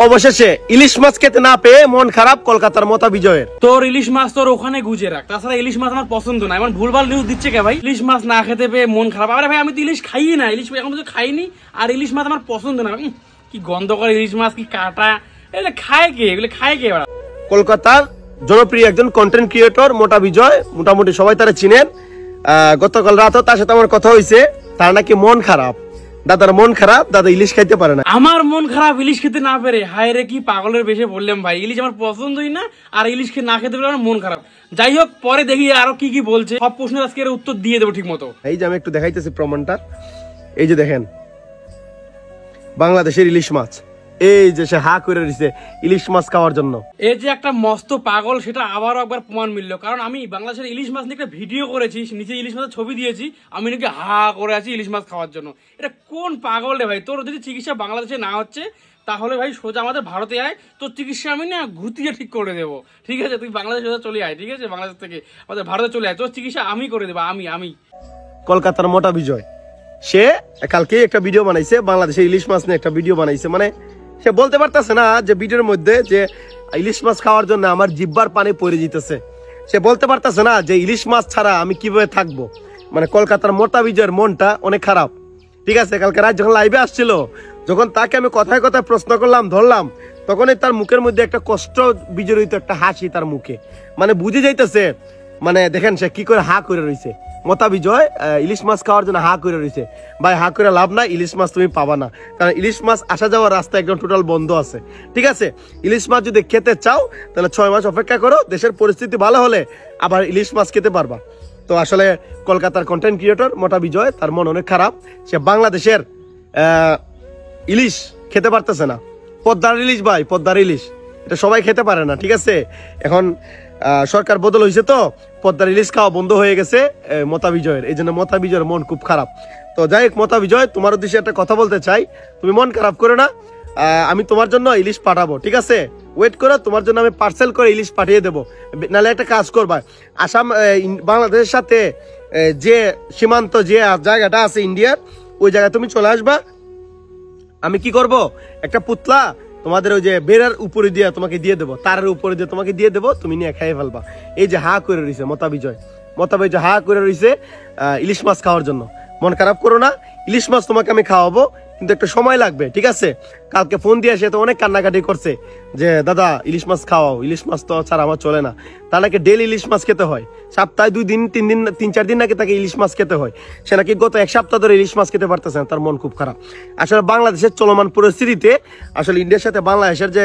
অবশেষে ইলিশ মাছ খেতে না পেয়ে মন খারাপ কলকাতার মতা বিজয়ের। তোর ইলিশ মাছ তোর ওখানে গুজে রাখ, তাছাড়া ইলিশ মাছ আমার পছন্দ না। এমন ভুলভাল নিউজ দিচ্ছে কে ভাই? ইলিশ মাছ না খেতে পেয়ে মন খারাপ? আরে ভাই আমি তো ইলিশ খাই না, ইলিশ এখন পর্যন্ত খাইনি। আর ইলিশ মাছ আমার পছন্দ না। কি গন্ধ করে ইলিশ মাছ, কি কাটা, এগুলো খায় কে? এগুলো খায় কে? কলকাতার জনপ্রিয় একজন কন্টেন্ট ক্রিয়েটর মোটা বিজয়, মোটামুটি সবাই তারা চিনেন। গতকাল রাতেও তার সাথে আমার কথা হয়েছে, তার নাকি মন খারাপ, দাদার মন খারাপ, দাদা ইলিশ খাইতে পারে না। আমার মন খারাপ ইলিশ খেতে না পেরে? হায় রে, কি পাগলের বেশে বললাম ভাই। ইলিশ আমার পছন্দই না, আর ইলিশ খেয়ে না খেতে পেরে আমার মন খারাপ। যাই হোক, পরে দেখি আরো কি কি বলছে। সব প্রশ্নের আজকে উত্তর দিয়ে দেবো ঠিক মতো। এই যে আমি একটু দেখাইতেছি প্রমাণটা, এই যে দেখেন বাংলাদেশের ইলিশ মাছ, এই যে সে হা করে রয়েছে ইলিশ মাছ খাওয়ার জন্য। এই যে একটা মস্ত পাগল, সেটা আবারও একবার প্রমাণ মিললো। কারণ আমি বাংলাদেশের ইলিশ মাছ নিয়ে একটা ভিডিও করেছি, নিচে ইলিশ মাছের ছবি দিয়েছি, আমি নাকি হা করে আছি ইলিশ মাছ খাওয়ার জন্য। এটা কোন পাগল রে ভাই? তোর যদি চিকিৎসা বাংলাদেশে না হচ্ছে, তাহলে ভাই সোজা আমাদের ভারতে আয়, তোর চিকিৎসা আমি না ঘুতিয়ে ঠিক করে দেবো। ঠিক আছে, তুই বাংলাদেশ সোজা চলে আয়, ঠিক আছে? বাংলাদেশ থেকে আমাদের ভারতে চলে আয়, তোর চিকিৎসা আমি করে দেবো। আমি কলকাতার মোটা বিজয়, সে কালকে একটা ভিডিও বানাইছে, বাংলাদেশের ইলিশ মাছ নিয়ে একটা ভিডিও বানাইছে। মানে সে বলতে পারতেছে না যে ভিডিওর মধ্যে যে ইলিশ মাছ খাওয়ার জন্য আমার জিহ্বার পানি পড়ে যেতেছে। সে বলতে পারতেছে না যে ইলিশ মাছ ছাড়া আমি কিভাবে থাকবো। মানে কলকাতার মোটা বিজয়ের মনটা অনেক খারাপ। ঠিক আছে, কালকে রাত যখন লাইভে আসছিল, যখন তাকে আমি কথায় কথায় প্রশ্ন করলাম, ধরলাম, তখনই তার মুখের মধ্যে একটা কষ্ট বিজড়িত একটা হাসি তার মুখে। মানে বুঝে যাইতেছে, মানে দেখেন সে কি করে হা করে রয়েছে। মোতা বিজয় ইলিশ মাছ খাওয়ার জন্য হা করে রয়েছে। ভাই হা করে লাভ নাই, ইলিশ মাছ তুমি পাবা না, কারণ ইলিশ মাছ আসা যাওয়ার রাস্তা একদম টোটাল বন্ধ আছে। ঠিক আছে, ইলিশ মাছ যদি খেতে চাও তাহলে 6 মাস অপেক্ষা করো, দেশের পরিস্থিতি ভালো হলে আবার ইলিশ মাছ খেতে পারবা। তো আসলে কলকাতার কন্টেন্ট ক্রিয়েটর মোটা বিজয়, তার মন অনেক খারাপ। সে বাংলাদেশের ইলিশ খেতে পারতেছে না। পদ্মার ইলিশ ভাই, পদ্মার ইলিশ এটা সবাই খেতে পারে না। ঠিক আছে, এখন সরকার বদল হয়েছে, তো পদ্মার ইলিশ খাওয়া বন্ধ হয়ে গেছে মোতা বিজয়ের। এই জন্য মোতা বিজয়ের মন খুব খারাপ। তো যাই হোক মোতা বিজয়, তোমার উদ্দেশ্যে একটা কথা বলতে চাই, তুমি মন খারাপ করো না, আমি তোমার জন্য ইলিশ পাঠাবো। ঠিক আছে, ওয়েট করো, তোমার জন্য আমি পার্সেল করে ইলিশ পাঠিয়ে দেবো। নাহলে একটা কাজ করবা, আসাম বাংলাদেশের সাথে যে সীমান্ত যে জায়গাটা আছে ইন্ডিয়ার, ওই জায়গায় তুমি চলে আসবা। আমি কি করব, একটা পুতলা তোমাদের ওই যে বেড়ার উপরে দিয়ে তোমাকে দিয়ে দেবো, তারের উপরে দিয়ে তোমাকে দিয়ে দেবো, তুমি নিয়ে খেয়ে ফেলবা। এই যে হা করে রয়েছে মোতা বিজয়, মোতা বিজয় হা করে রয়েছে ইলিশ মাছ খাওয়ার জন্য। মন খারাপ করো না, ইলিশ মাছ তোমাকে আমি খাওয়াবো, কিন্তু একটা সময় লাগবে। ঠিক আছে, কালকে ফোন দিয়ে সে তো অনেক কান্নাকাটি করছে যে দাদা ইলিশ মাছ খাওয়াও, ইলিশ মাছ তো ছাড়া আমার চলে না। তার নাকি ডেলি ইলিশ মাছ খেতে হয়, সপ্তাহে 2 দিন 3 দিন 3-4 দিন নাকি তাকে ইলিশ মাছ খেতে হয়। সে নাকি গত 1 সপ্তাহ ধরে ইলিশ মাছ খেতে পারতেছে না, তার মন খুব খারাপ। আসলে বাংলাদেশের চলমান পরিস্থিতিতে আসলে ইন্ডিয়ার সাথে বাংলাদেশের যে